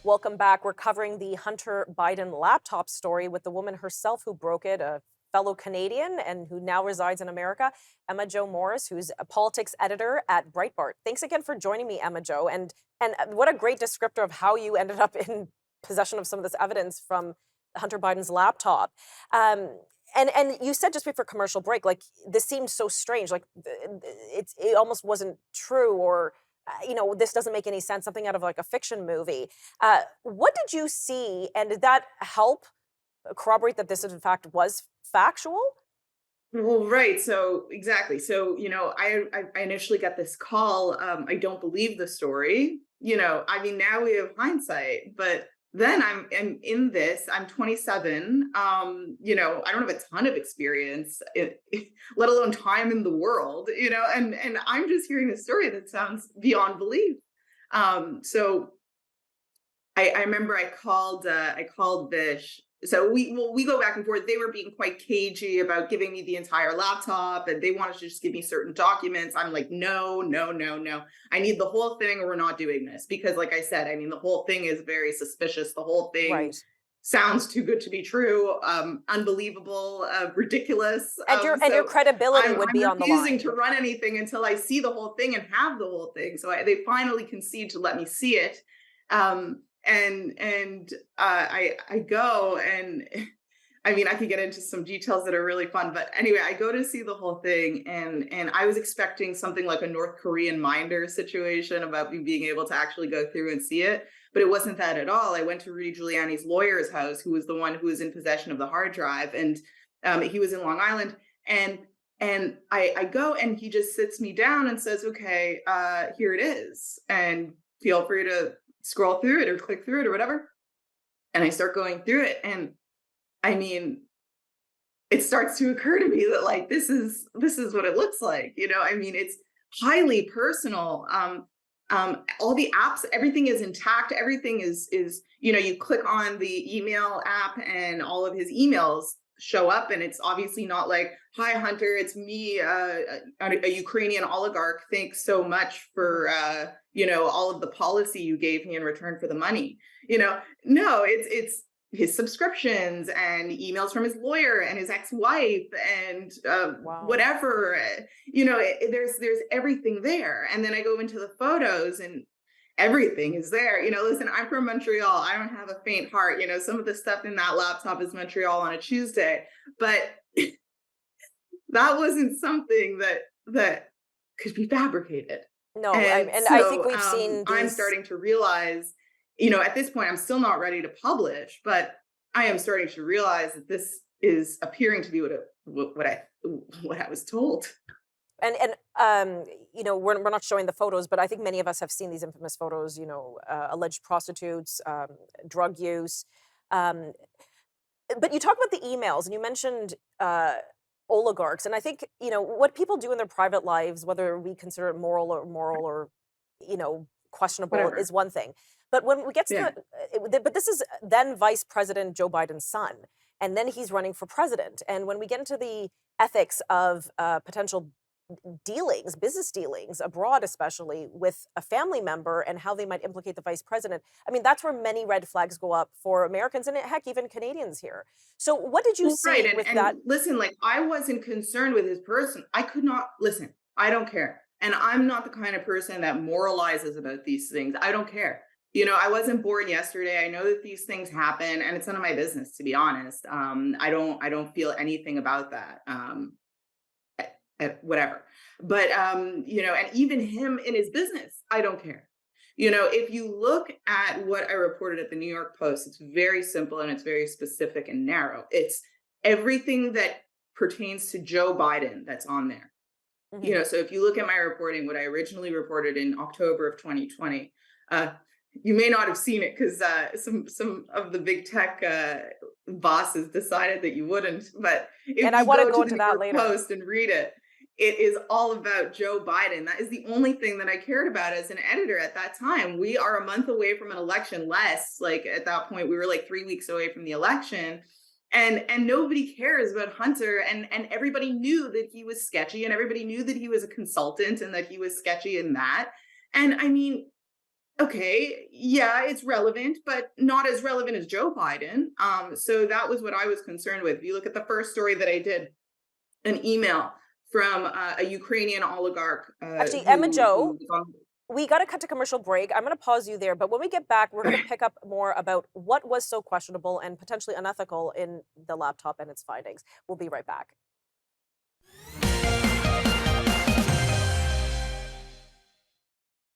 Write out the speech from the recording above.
Welcome back. We're covering the Hunter Biden laptop story with the woman herself who broke it, a fellow Canadian and who now resides in America, Emma Jo Morris, who's a politics editor at Breitbart. Thanks again for joining me, Emma Jo. And what a great descriptor of how you ended up in possession of some of this evidence from Hunter Biden's laptop. And you said just before commercial break, like this seemed so strange, like it almost wasn't true, or this doesn't make any sense, something out of like a fiction movie. What did you see, and did that help corroborate that this in fact was factual? Well, right. So exactly. So, I initially got this call. I don't believe the story. I mean, now we have hindsight, but then I'm in this. I'm 27. I don't have a ton of experience, let alone time in the world. And I'm just hearing a story that sounds beyond belief. So I remember I called Vish. So we go back and forth. They were being quite cagey about giving me the entire laptop, and they wanted to just give me certain documents. I'm like, no, no, no, no. I need the whole thing, or we're not doing this. Because, like I said, I mean, the whole thing is very suspicious. The whole thing Right. sounds too good to be true, unbelievable, ridiculous. And your So credibility would I'm be on the refusing to line. run anything until I see the whole thing and have the whole thing. So they finally concede to let me see it. I go, and I mean, I could get into some details that are really fun, but anyway, I go to see the whole thing, and I was expecting something like a North Korean Minder situation about me being able to actually go through and see it, but it wasn't that at all. I went to Rudy Giuliani's lawyer's house, who was the one who was in possession of the hard drive, and he was in Long Island, and I go, and he just sits me down and says, "Okay, here it is, and feel free to scroll through it or click through it or whatever." And I start going through it, and I mean, it starts to occur to me that, like, this is what it looks like. I mean, it's highly personal. All the apps, everything is intact. Everything is you click on the email app, and all of his emails show up, and it's obviously not like, "Hi Hunter, it's me, a Ukrainian oligarch. Thanks so much for all of the policy you gave me in return for the money." No, it's his subscriptions and emails from his lawyer and his ex-wife and Wow. whatever. There's everything there, and then I go into the photos, and everything is there. Listen, I'm from Montreal. I don't have a faint heart. Some of the stuff in that laptop is Montreal on a Tuesday, but that wasn't something that could be fabricated. No, And and I think so we've seen I'm these. starting to realize, at this point, I'm still not ready to publish, but I am starting to realize that this is appearing to be what I was told. And we're not showing the photos, but I think many of us have seen these infamous photos. Alleged prostitutes, drug use. Um, but you talk about the emails, and you mentioned oligarchs, and I think what people do in their private lives, whether we consider it moral or questionable, Whatever. is one thing. But when we get to Yeah. but this is then Vice President Joe Biden's son, and then he's running for president. And when we get into the ethics of potential dealings, business dealings abroad, especially with a family member, and how they might implicate the vice president. I mean, that's where many red flags go up for Americans and heck, even Canadians here. So, what did you Well, right. see And with and that? listen, like, I wasn't concerned with his person. I could not listen. I don't care. And I'm not the kind of person that moralizes about these things. I don't care. I wasn't born yesterday. I know that these things happen, and it's none of my business, to be honest. I don't feel anything about that. Whatever. But and even him in his business, I don't care. If you look at what I reported at the New York Post, it's very simple, and it's very specific and narrow. It's everything that pertains to Joe Biden that's on there. Mhm. So if you look at my reporting, what I originally reported in October of 2020, uh, you may not have seen it because some of the big tech bosses decided that you wouldn't. But And if I you want to go go to the into New that York later. Post and read it, it is all about Joe Biden. That is the only thing that I cared about as an editor at that time. We are a month away from an election, less. Like, at that point, we were like 3 weeks away from the election. And nobody cares about Hunter, and everybody knew that he was sketchy, and everybody knew that he was a consultant, and that he was sketchy in that. And I mean, okay, yeah, it's relevant, but not as relevant as Joe Biden. So that was what I was concerned with. If you look at the first story that I did, an email from a Ukrainian oligarch Actually, Emma who Joe, was on. we got to cut to commercial break. I'm going to pause you there, but when we get back, we're going to pick up more about what was so questionable and potentially unethical in the laptop and its findings. We'll be right back.